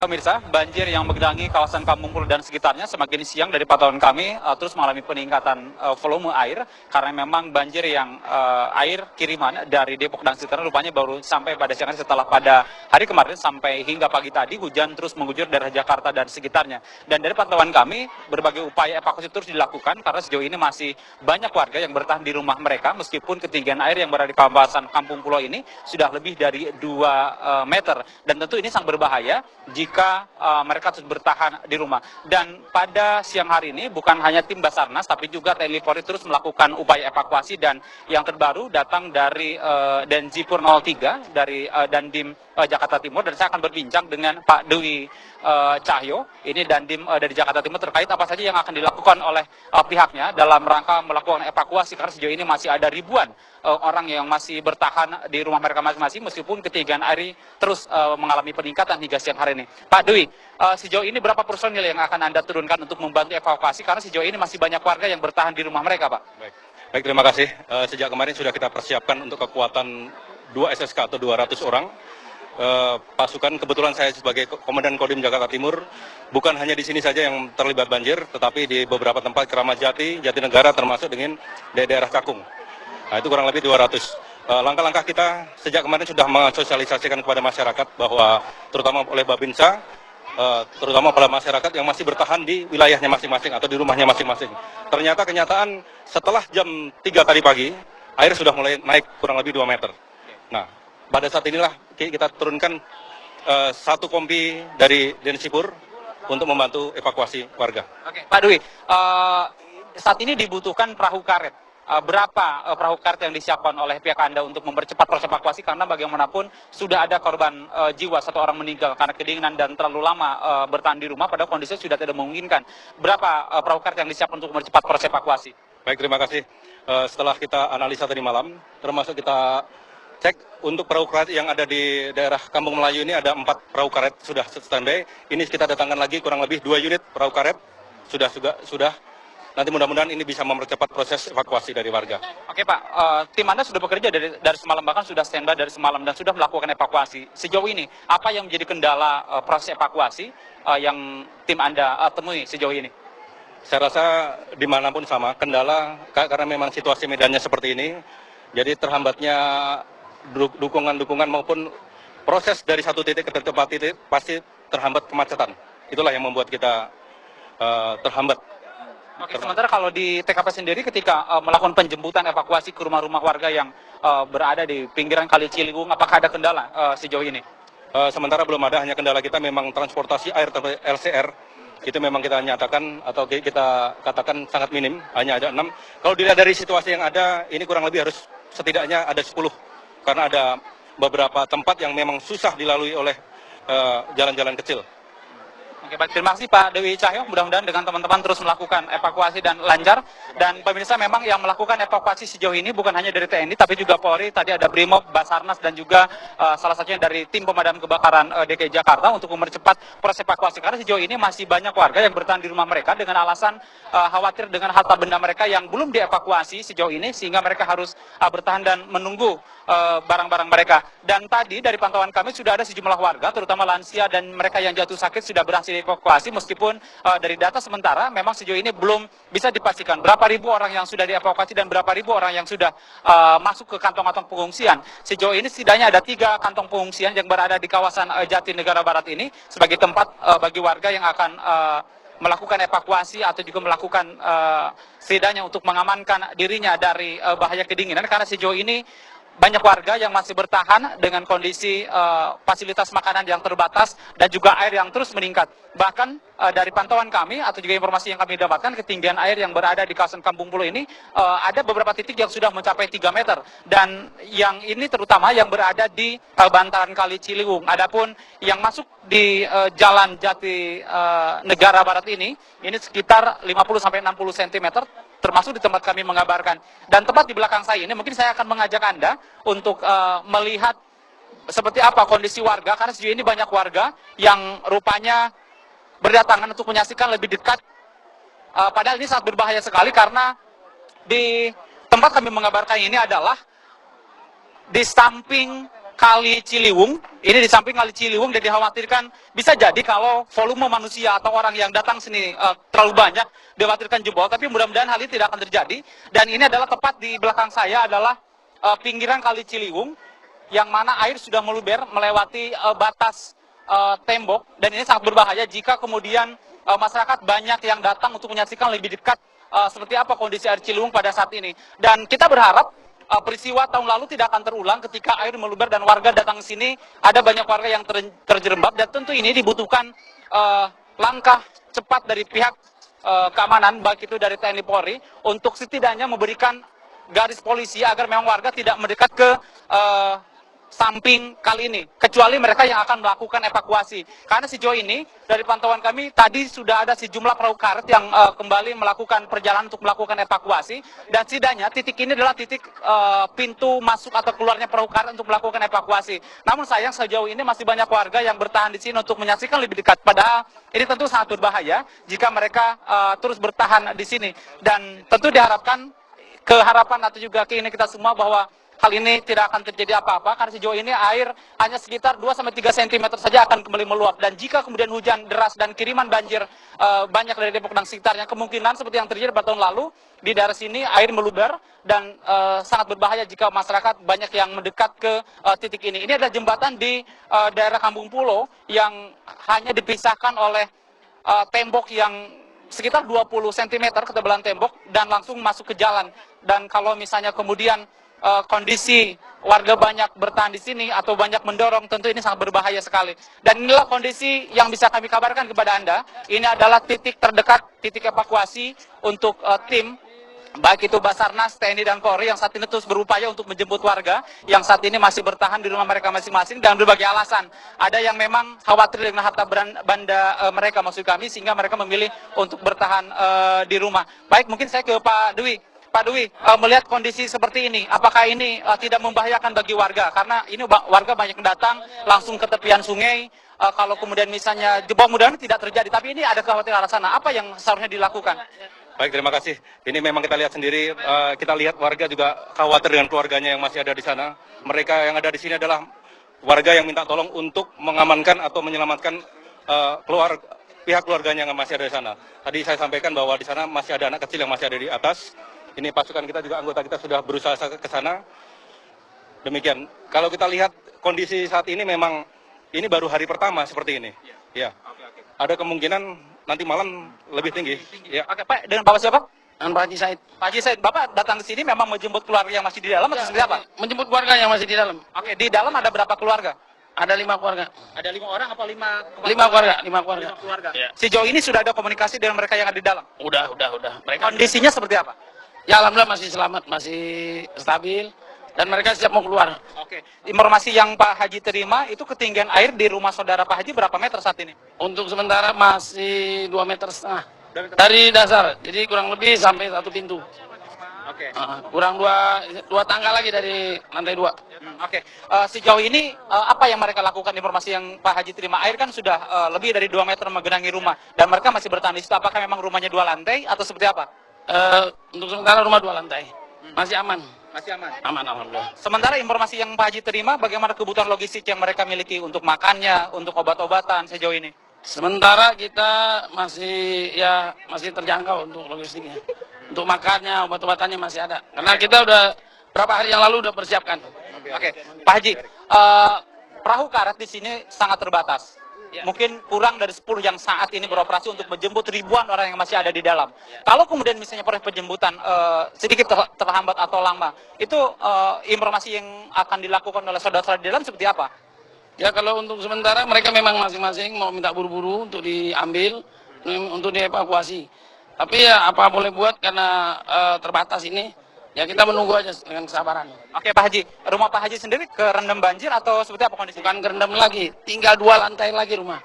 Pemirsa, banjir yang menggenangi kawasan Kampung Pulo dan sekitarnya semakin siang dari pantauan kami terus mengalami peningkatan volume air karena memang banjir yang air kiriman dari Depok dan sekitarnya rupanya baru sampai pada siang hari setelah pada hari kemarin sampai hingga pagi tadi hujan terus mengguyur daerah Jakarta dan sekitarnya. Dan dari pantauan kami berbagai upaya evakuasi terus dilakukan karena sejauh ini masih banyak warga yang bertahan di rumah mereka meskipun ketinggian air yang berada di kawasan Kampung Pulo ini sudah lebih dari 2 meter dan tentu ini sangat berbahaya jika mereka terus bertahan di rumah. Dan pada siang hari ini bukan hanya tim Basarnas tapi juga TNI Polri terus melakukan upaya evakuasi dan yang terbaru datang dari Denjipur 03 dari Dandim Jakarta Timur dan saya akan berbincang dengan Pak Dewi Cahyo ini Dandim dari Jakarta Timur terkait apa saja yang akan dilakukan oleh pihaknya dalam rangka melakukan evakuasi karena sejauh ini masih ada ribuan orang yang masih bertahan di rumah mereka masing-masing meskipun ketinggian air terus mengalami peningkatan hingga siang hari ini. Pak Dewi, sejauh ini berapa personil yang akan Anda turunkan untuk membantu evakuasi karena sejauh ini masih banyak warga yang bertahan di rumah mereka, Pak? Baik, terima kasih. Sejak kemarin sudah kita persiapkan untuk kekuatan 2 SSK atau 200 orang. Pasukan, kebetulan saya sebagai Komandan Kodim Jakarta Timur, bukan hanya di sini saja yang terlibat banjir, tetapi di beberapa tempat Keramat Jati, Jatinegara, termasuk dengan daerah Cakung. Nah, itu kurang lebih 200. Langkah-langkah kita sejak kemarin sudah mensosialisasikan kepada masyarakat bahwa terutama oleh Babinsa, terutama pada masyarakat yang masih bertahan di wilayahnya masing-masing atau di rumahnya masing-masing. Ternyata kenyataan setelah jam 3 tadi pagi, air sudah mulai naik kurang lebih 2 meter. Nah, pada saat inilah kita turunkan satu kompi dari Denjipur untuk membantu evakuasi warga. Oke, Pak Dewi, saat ini dibutuhkan perahu karet. Berapa perahu karet yang disiapkan oleh pihak Anda untuk mempercepat proses evakuasi karena bagaimanapun sudah ada korban jiwa, 1 orang meninggal karena kedinginan dan terlalu lama bertahan di rumah padahal kondisinya sudah tidak memungkinkan. Berapa perahu karet yang disiapkan untuk mempercepat proses evakuasi? Baik, terima kasih. Setelah kita analisa tadi malam, termasuk kita cek untuk perahu karet yang ada di daerah Kampung Melayu ini ada 4 perahu karet sudah standby. Ini kita datangkan lagi kurang lebih 2 unit perahu karet sudah. Nanti mudah-mudahan ini bisa mempercepat proses evakuasi dari warga. Oke Pak, tim Anda sudah bekerja dari semalam bahkan sudah standby dari semalam dan sudah melakukan evakuasi. Sejauh ini apa yang menjadi kendala proses evakuasi yang tim Anda temui sejauh ini? Saya rasa dimanapun sama kendala karena memang situasi medannya seperti ini. Jadi terhambatnya dukungan maupun proses dari satu titik ke tempat titik pasti terhambat kemacetan. Itulah yang membuat kita terhambat. Oke, sementara kalau di TKP sendiri ketika melakukan penjemputan evakuasi ke rumah-rumah warga yang berada di pinggiran Kali Ciliwung, apakah ada kendala sejauh ini? Sementara belum ada, hanya kendala kita memang transportasi air LCR. Itu memang kita nyatakan atau kita katakan sangat minim, hanya ada 6. Kalau dilihat dari situasi yang ada, ini kurang lebih harus setidaknya ada 10. Karena ada beberapa tempat yang memang susah dilalui oleh jalan-jalan kecil. Oke, baik. Terima kasih Pak Dewi Cahyo. Mudah-mudahan dengan teman-teman terus melakukan evakuasi dan lancar. Dan pemirsa memang yang melakukan evakuasi sejauh ini bukan hanya dari TNI, tapi juga Polri. Tadi ada Brimob, Basarnas, dan juga salah satunya dari tim pemadam kebakaran DKI Jakarta untuk mempercepat proses evakuasi. Karena sejauh ini masih banyak warga yang bertahan di rumah mereka dengan alasan khawatir dengan harta benda mereka yang belum dievakuasi sejauh ini, sehingga mereka harus bertahan dan menunggu barang-barang mereka. Dan tadi dari pantauan kami sudah ada sejumlah warga, terutama lansia dan mereka yang jatuh sakit sudah berhasil dievakuasi meskipun dari data sementara memang sejauh ini belum bisa dipastikan berapa ribu orang yang sudah dievakuasi dan berapa ribu orang yang sudah masuk ke kantong-kantong pengungsian. Sejauh ini setidaknya ada 3 kantong pengungsian yang berada di kawasan Jatinegara Barat ini sebagai tempat bagi warga yang akan melakukan evakuasi atau juga melakukan setidaknya untuk mengamankan dirinya dari bahaya kedinginan karena sejauh ini banyak warga yang masih bertahan dengan kondisi fasilitas makanan yang terbatas dan juga air yang terus meningkat. Bahkan dari pantauan kami atau juga informasi yang kami dapatkan, ketinggian air yang berada di kawasan Kampung Pulo ini ada beberapa titik yang sudah mencapai 3 meter. Dan yang ini terutama yang berada di bantaran Kali Ciliwung. Adapun yang masuk di Jalan Jatinegara Barat ini sekitar 50-60 cm. Termasuk di tempat kami mengabarkan. Dan tepat di belakang saya ini, mungkin saya akan mengajak Anda untuk melihat seperti apa kondisi warga, karena sejauh ini banyak warga yang rupanya berdatangan untuk menyaksikan lebih dekat. Padahal ini sangat berbahaya sekali, karena di tempat kami mengabarkan ini adalah di samping Kali Ciliwung. Ini di samping Kali Ciliwung, dan dikhawatirkan bisa jadi kalau volume manusia atau orang yang datang sini terlalu banyak, dikhawatirkan jebol. Tapi mudah-mudahan hal ini tidak akan terjadi. Dan ini adalah tepat di belakang saya adalah pinggiran Kali Ciliwung, yang mana air sudah meluber melewati batas tembok, dan ini sangat berbahaya jika kemudian masyarakat banyak yang datang untuk menyaksikan lebih dekat seperti apa kondisi air Ciliwung pada saat ini. Dan kita berharap peristiwa tahun lalu tidak akan terulang ketika air meluber dan warga datang ke sini, ada banyak warga yang terjerembab, dan tentu ini dibutuhkan langkah cepat dari pihak keamanan, baik itu dari TNI Polri, untuk setidaknya memberikan garis polisi agar memang warga tidak mendekat ke samping kali ini, kecuali mereka yang akan melakukan evakuasi. Karena sejauh ini, dari pantauan kami, tadi sudah ada sejumlah perahu karet yang kembali melakukan perjalanan untuk melakukan evakuasi, dan setidaknya titik ini adalah titik pintu masuk atau keluarnya perahu karet untuk melakukan evakuasi. Namun sayang, sejauh ini masih banyak warga yang bertahan di sini untuk menyaksikan lebih dekat, padahal ini tentu sangat berbahaya jika mereka terus bertahan di sini. Dan tentu diharapkan, keharapan atau juga keinginan kita semua bahwa hal ini tidak akan terjadi apa-apa, karena sejauh ini air hanya sekitar 2-3 cm saja akan kembali meluap. Dan jika kemudian hujan deras dan kiriman banjir banyak dari Depok dan sekitarnya, kemungkinan seperti yang terjadi pada tahun lalu, di daerah sini air meluber, dan sangat berbahaya jika masyarakat banyak yang mendekat ke titik ini. Ini adalah jembatan di daerah Kampung Pulo yang hanya dipisahkan oleh tembok yang sekitar 20 cm ketebalan tembok, dan langsung masuk ke jalan. Dan kalau misalnya kemudian kondisi warga banyak bertahan di sini atau banyak mendorong, tentu ini sangat berbahaya sekali. Dan inilah kondisi yang bisa kami kabarkan kepada Anda. Ini adalah titik terdekat, titik evakuasi untuk tim, baik itu Basarnas, TNI, dan Polri, yang saat ini terus berupaya untuk menjemput warga yang saat ini masih bertahan di rumah mereka masing-masing dengan berbagai alasan. Ada yang memang khawatir dengan harta benda mereka, maksud kami, sehingga mereka memilih untuk bertahan di rumah. Baik, mungkin saya ke Pak Dwi. Pak Dwi, melihat kondisi seperti ini, apakah ini tidak membahayakan bagi warga? Karena ini warga banyak yang datang langsung ke tepian sungai. Kalau kemudian misalnya jebol, mudah-mudahan tidak terjadi. Tapi ini ada kekhawatiran arah sana. Apa yang seharusnya dilakukan? Baik, terima kasih. Ini memang kita lihat sendiri, kita lihat warga juga khawatir dengan keluarganya yang masih ada di sana. Mereka yang ada di sini adalah warga yang minta tolong untuk mengamankan atau menyelamatkan pihak keluarganya yang masih ada di sana. Tadi saya sampaikan bahwa di sana masih ada anak kecil yang masih ada di atas. Ini pasukan kita juga, anggota kita sudah berusaha ke sana. Demikian. Kalau kita lihat kondisi saat ini, memang ini baru hari pertama seperti ini. Ya. Ada kemungkinan nanti malam lebih tinggi. Ya. Oke, Pak, dengan Bapak siapa? Dengan Pak Haji Said. Pak Haji Said, Bapak datang ke sini memang menjemput keluarga yang masih di dalam atau seperti apa? Menjemput keluarga yang masih di dalam. Oke, di dalam ada berapa keluarga? Ada 5 keluarga. Ada 5 orang apa 5? 5 keluarga, 5 keluarga. 5 keluarga. Ya. Sejauh ini sudah ada komunikasi dengan mereka yang ada di dalam? Udah. Mereka Kondisinya seperti apa? ya alhamdulillah masih selamat, masih stabil, dan mereka siap mau keluar. Oke, informasi yang Pak Haji terima, itu ketinggian air di rumah saudara Pak Haji berapa meter saat ini? Untuk sementara masih 2,5 meter dari dasar, jadi kurang lebih sampai 1 pintu. Oke. Kurang dua tangga lagi dari lantai 2. Oke. Sejauh ini apa yang mereka lakukan? Informasi yang Pak Haji terima, air kan sudah lebih dari 2 meter menggenangi rumah, dan mereka masih bertahan di situ. Apakah memang rumahnya 2 lantai atau seperti apa? Untuk sementara rumah 2 lantai, masih aman. Masih aman. Aman, alhamdulillah. Sementara informasi yang Pak Haji terima, bagaimana kebutuhan logistik yang mereka miliki untuk makannya, untuk obat-obatan sejauh ini? Sementara kita masih terjangkau untuk logistiknya. Untuk makannya, obat-obatannya masih ada. Karena kita udah berapa hari yang lalu udah persiapkan. Oke, Pak Haji, perahu karet di sini sangat terbatas. Mungkin kurang dari 10 yang saat ini beroperasi untuk menjemput ribuan orang yang masih ada di dalam. Kalau kemudian misalnya proses penjemputan sedikit terhambat atau lama, itu informasi yang akan dilakukan oleh saudara-saudara di dalam seperti apa? Ya kalau untuk sementara mereka memang masing-masing mau minta buru-buru untuk diambil, untuk dievakuasi. Tapi ya apa boleh buat karena terbatas ini, ya kita menunggu aja dengan kesabaran. Oke, Pak Haji, rumah Pak Haji sendiri kerendam banjir atau seperti apa kondisinya? Bukan kerendam lagi, tinggal 2 lantai lagi rumah.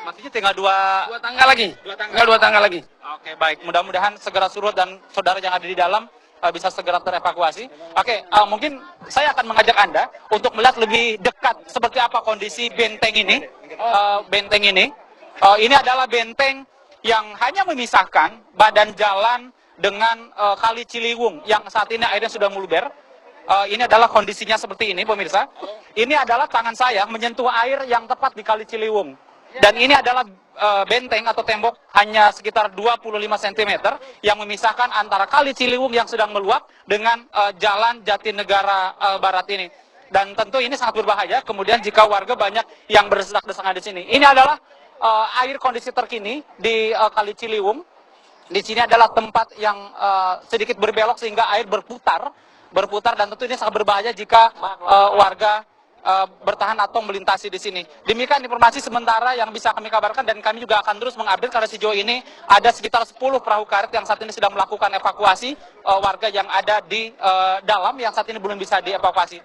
Maksudnya tinggal 2 tangga lagi. Tinggal 2 tangga lagi. Oke, baik. Mudah-mudahan segera surut dan saudara yang ada di dalam bisa segera terevakuasi. Oke, mungkin saya akan mengajak Anda untuk melihat lebih dekat seperti apa kondisi benteng ini. Ini adalah benteng yang hanya memisahkan badan jalan dengan Kali Ciliwung yang saat ini airnya sudah meluber. Ini adalah kondisinya seperti ini, pemirsa. Ini adalah tangan saya menyentuh air yang tepat di Kali Ciliwung. Dan ini adalah benteng atau tembok hanya sekitar 25 cm yang memisahkan antara Kali Ciliwung yang sedang meluap dengan Jalan Jatinegara Barat ini. Dan tentu ini sangat berbahaya. Kemudian jika warga banyak yang berdesak-desakan di sini. Ini adalah air kondisi terkini di Kali Ciliwung. Di sini adalah tempat yang sedikit berbelok sehingga air berputar dan tentu ini sangat berbahaya jika warga bertahan atau melintasi di sini. Demikian informasi sementara yang bisa kami kabarkan dan kami juga akan terus mengupdate karena sejauh ini ada sekitar 10 perahu karet yang saat ini sedang melakukan evakuasi warga yang ada di dalam yang saat ini belum bisa dievakuasi.